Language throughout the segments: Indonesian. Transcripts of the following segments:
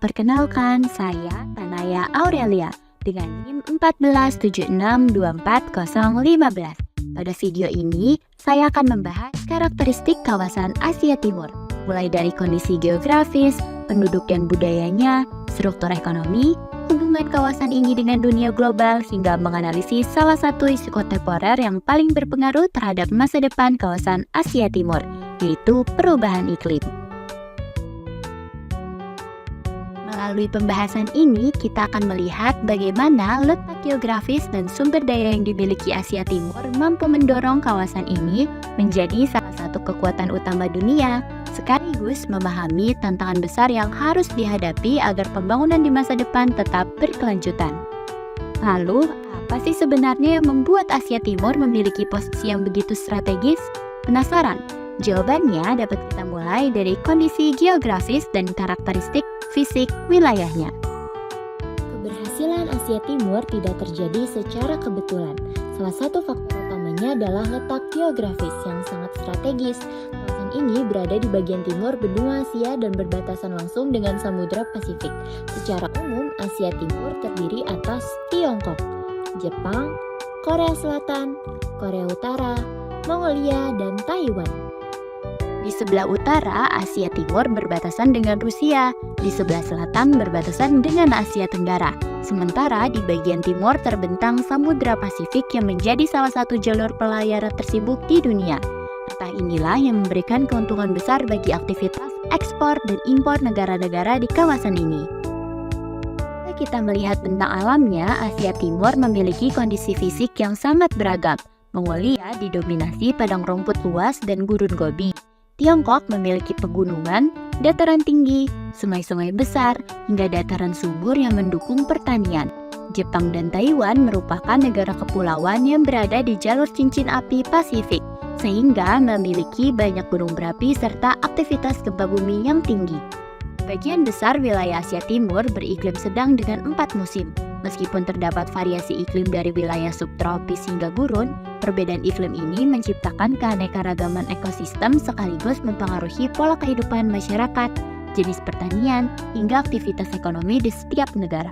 Perkenalkan, saya Tanaya Aurelia dengan NIM 147624015. Pada video ini, saya akan membahas karakteristik kawasan Asia Timur, mulai dari kondisi geografis, penduduk dan budayanya, struktur ekonomi, hubungan kawasan ini dengan dunia global, hingga menganalisis salah satu isu kontemporer yang paling berpengaruh terhadap masa depan kawasan Asia Timur, yaitu perubahan iklim. Melalui pembahasan ini, kita akan melihat bagaimana letak geografis dan sumber daya yang dimiliki Asia Timur mampu mendorong kawasan ini menjadi salah satu kekuatan utama dunia, sekaligus memahami tantangan besar yang harus dihadapi agar pembangunan di masa depan tetap berkelanjutan. Lalu, apa sih sebenarnya yang membuat Asia Timur memiliki posisi yang begitu strategis? Penasaran? Jawabannya dapat kita mulai dari kondisi geografis dan karakteristik fisik wilayahnya. Keberhasilan Asia Timur tidak terjadi secara kebetulan. Salah satu faktor utamanya adalah letak geografis yang sangat strategis. Kawasan ini berada di bagian timur benua Asia dan berbatasan langsung dengan Samudra Pasifik. Secara umum, Asia Timur terdiri atas Tiongkok, Jepang, Korea Selatan, Korea Utara, Mongolia, dan Taiwan. Di sebelah utara, Asia Timur berbatasan dengan Rusia, di sebelah selatan berbatasan dengan Asia Tenggara. Sementara di bagian timur terbentang Samudra Pasifik yang menjadi salah satu jalur pelayaran tersibuk di dunia. Letak inilah yang memberikan keuntungan besar bagi aktivitas ekspor dan impor negara-negara di kawasan ini. Jika kita melihat bentang alamnya, Asia Timur memiliki kondisi fisik yang sangat beragam. Mongolia didominasi padang rumput luas dan gurun gobi. Tiongkok memiliki pegunungan, dataran tinggi, sungai-sungai besar, hingga dataran subur yang mendukung pertanian. Jepang dan Taiwan merupakan negara kepulauan yang berada di jalur cincin api Pasifik, sehingga memiliki banyak gunung berapi serta aktivitas gempa bumi yang tinggi. Bagian besar wilayah Asia Timur beriklim sedang dengan 4 musim. Meskipun terdapat variasi iklim dari wilayah subtropis hingga gurun, perbedaan iklim ini menciptakan keanekaragaman ekosistem sekaligus mempengaruhi pola kehidupan masyarakat, jenis pertanian, hingga aktivitas ekonomi di setiap negara.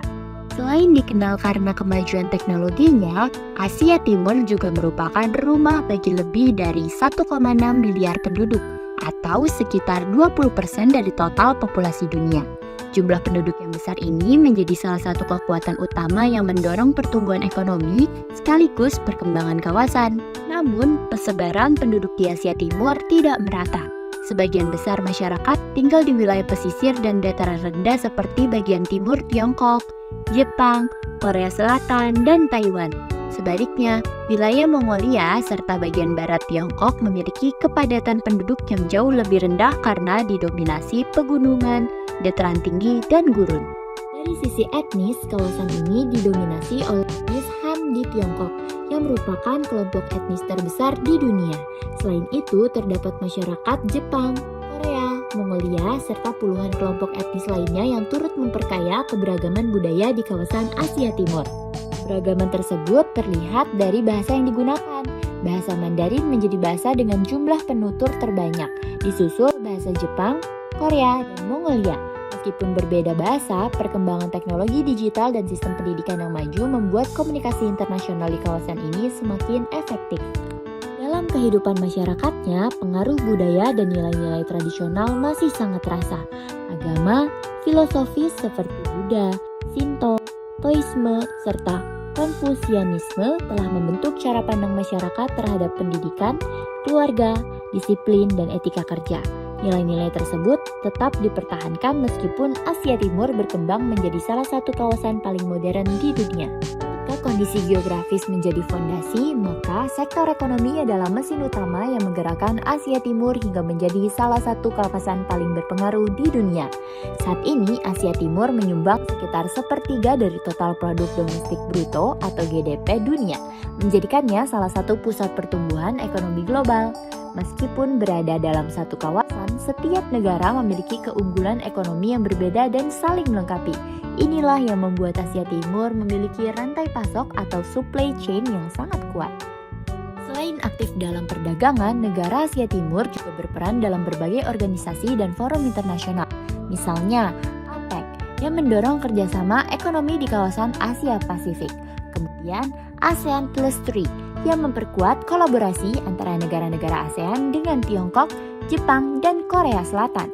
Selain dikenal karena kemajuan teknologinya, Asia Timur juga merupakan rumah bagi lebih dari 1,6 miliar penduduk, atau sekitar 20% dari total populasi dunia. Jumlah penduduk yang besar ini menjadi salah satu kekuatan utama yang mendorong pertumbuhan ekonomi sekaligus perkembangan kawasan. Namun, persebaran penduduk di Asia Timur tidak merata. Sebagian besar masyarakat tinggal di wilayah pesisir dan dataran rendah seperti bagian timur Tiongkok, Jepang, Korea Selatan, dan Taiwan. Sebaliknya, wilayah Mongolia serta bagian barat Tiongkok memiliki kepadatan penduduk yang jauh lebih rendah karena didominasi pegunungan, dataran tinggi, dan gurun. Dari sisi etnis, kawasan ini didominasi oleh etnis Han di Tiongkok, yang merupakan kelompok etnis terbesar di dunia. Selain itu, terdapat masyarakat Jepang, Korea, Mongolia, serta puluhan kelompok etnis lainnya yang turut memperkaya keberagaman budaya di kawasan Asia Timur. Keberagaman tersebut terlihat dari bahasa yang digunakan. Bahasa Mandarin menjadi bahasa dengan jumlah penutur terbanyak, disusul bahasa Jepang, Korea, dan Mongolia. Meskipun berbeda bahasa, perkembangan teknologi digital dan sistem pendidikan yang maju membuat komunikasi internasional di kawasan ini semakin efektif. Dalam kehidupan masyarakatnya, pengaruh budaya dan nilai-nilai tradisional masih sangat terasa. Agama, filosofis seperti Buddha, Shinto, Taoisme, serta Konfusianisme telah membentuk cara pandang masyarakat terhadap pendidikan, keluarga, disiplin, dan etika kerja. Nilai-nilai tersebut tetap dipertahankan meskipun Asia Timur berkembang menjadi salah satu kawasan paling modern di dunia. Jika kondisi geografis menjadi fondasi, maka sektor ekonomi adalah mesin utama yang menggerakkan Asia Timur hingga menjadi salah satu kawasan paling berpengaruh di dunia. Saat ini, Asia Timur menyumbang sekitar sepertiga dari total produk domestik bruto atau GDP dunia, menjadikannya salah satu pusat pertumbuhan ekonomi global. Meskipun berada dalam satu kawasan, setiap negara memiliki keunggulan ekonomi yang berbeda dan saling melengkapi. Inilah yang membuat Asia Timur memiliki rantai pasok atau supply chain yang sangat kuat. Selain aktif dalam perdagangan, negara Asia Timur juga berperan dalam berbagai organisasi dan forum internasional. Misalnya, APEC yang mendorong kerjasama ekonomi di kawasan Asia Pasifik. Kemudian ASEAN Plus 3 yang memperkuat kolaborasi antara negara-negara ASEAN dengan Tiongkok, Jepang, dan Korea Selatan.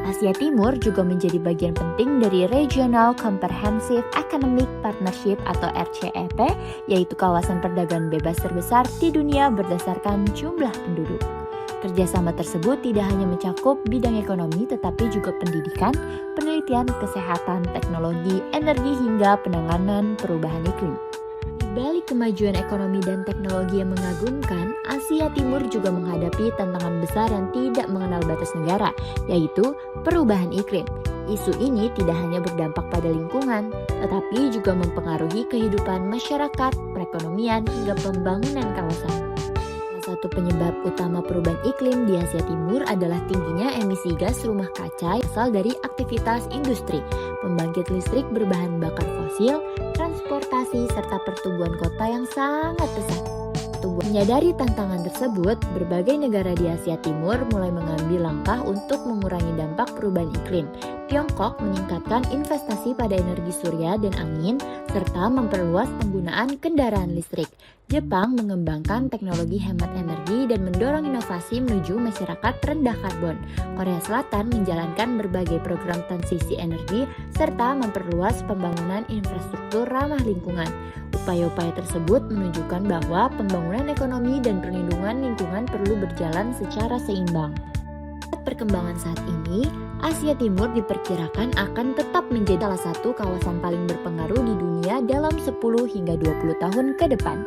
Asia Timur juga menjadi bagian penting dari Regional Comprehensive Economic Partnership atau RCEP, yaitu kawasan perdagangan bebas terbesar di dunia berdasarkan jumlah penduduk. Kerjasama tersebut tidak hanya mencakup bidang ekonomi tetapi juga pendidikan, penelitian, kesehatan, teknologi, energi hingga penanganan perubahan iklim. Di balik kemajuan ekonomi dan teknologi yang mengagumkan, Asia Timur juga menghadapi tantangan besar yang tidak mengenal batas negara, yaitu perubahan iklim. Isu ini tidak hanya berdampak pada lingkungan, tetapi juga mempengaruhi kehidupan masyarakat, perekonomian, hingga pembangunan kawasan. Salah satu penyebab utama perubahan iklim di Asia Timur adalah tingginya emisi gas rumah kaca yang berasal dari aktivitas industri, pembangkit listrik berbahan bakar fosil, transportasi, serta pertumbuhan kota yang sangat pesat. Menyadari tantangan tersebut, berbagai negara di Asia Timur mulai mengambil langkah untuk mengurangi dampak perubahan iklim. Tiongkok meningkatkan investasi pada energi surya dan angin, serta memperluas penggunaan kendaraan listrik. Jepang mengembangkan teknologi hemat energi dan mendorong inovasi menuju masyarakat rendah karbon. Korea Selatan menjalankan berbagai program transisi energi, serta memperluas pembangunan infrastruktur ramah lingkungan. Upaya-upaya tersebut menunjukkan bahwa pembangunan ekonomi dan perlindungan lingkungan perlu berjalan secara seimbang. Perkembangan saat ini, Asia Timur diperkirakan akan tetap menjadi salah satu kawasan paling berpengaruh di dunia dalam 10 hingga 20 tahun ke depan.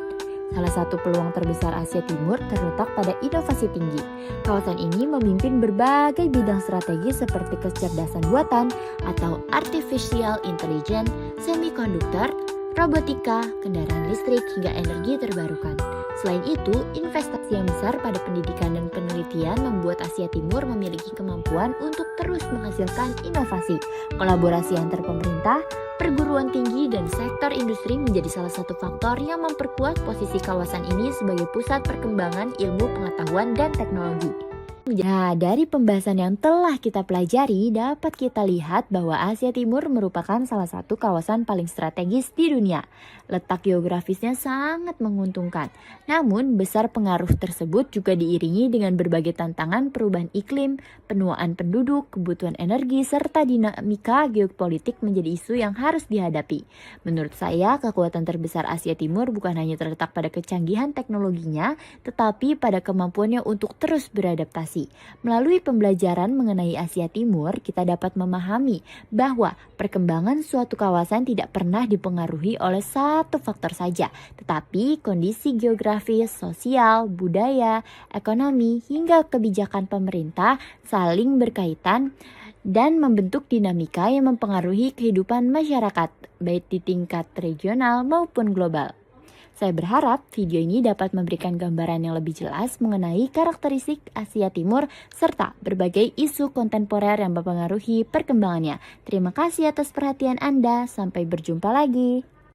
Salah satu peluang terbesar Asia Timur terletak pada inovasi tinggi. Kawasan ini memimpin berbagai bidang strategis seperti kecerdasan buatan atau artificial intelligence, semikonduktor, robotika, kendaraan listrik, hingga energi terbarukan. Selain itu, investasi yang besar pada pendidikan dan penelitian membuat Asia Timur memiliki kemampuan untuk terus menghasilkan inovasi. Kolaborasi antar pemerintah, perguruan tinggi, dan sektor industri menjadi salah satu faktor yang memperkuat posisi kawasan ini sebagai pusat perkembangan ilmu pengetahuan dan teknologi. Nah, dari pembahasan yang telah kita pelajari, dapat kita lihat bahwa Asia Timur merupakan salah satu kawasan paling strategis di dunia. Letak geografisnya sangat menguntungkan. Namun, besar pengaruh tersebut juga diiringi dengan berbagai tantangan perubahan iklim, penuaan penduduk, kebutuhan energi, serta dinamika geopolitik menjadi isu yang harus dihadapi. Menurut saya, kekuatan terbesar Asia Timur bukan hanya terletak pada kecanggihan teknologinya, tetapi pada kemampuannya untuk terus beradaptasi. Melalui pembelajaran mengenai Asia Timur, kita dapat memahami bahwa perkembangan suatu kawasan tidak pernah dipengaruhi oleh satu faktor saja, tetapi kondisi geografis, sosial, budaya, ekonomi, hingga kebijakan pemerintah saling berkaitan dan membentuk dinamika yang mempengaruhi kehidupan masyarakat, baik di tingkat regional maupun global. Saya berharap video ini dapat memberikan gambaran yang lebih jelas mengenai karakteristik Asia Timur serta berbagai isu kontemporer yang mempengaruhi perkembangannya. Terima kasih atas perhatian Anda. Sampai berjumpa lagi.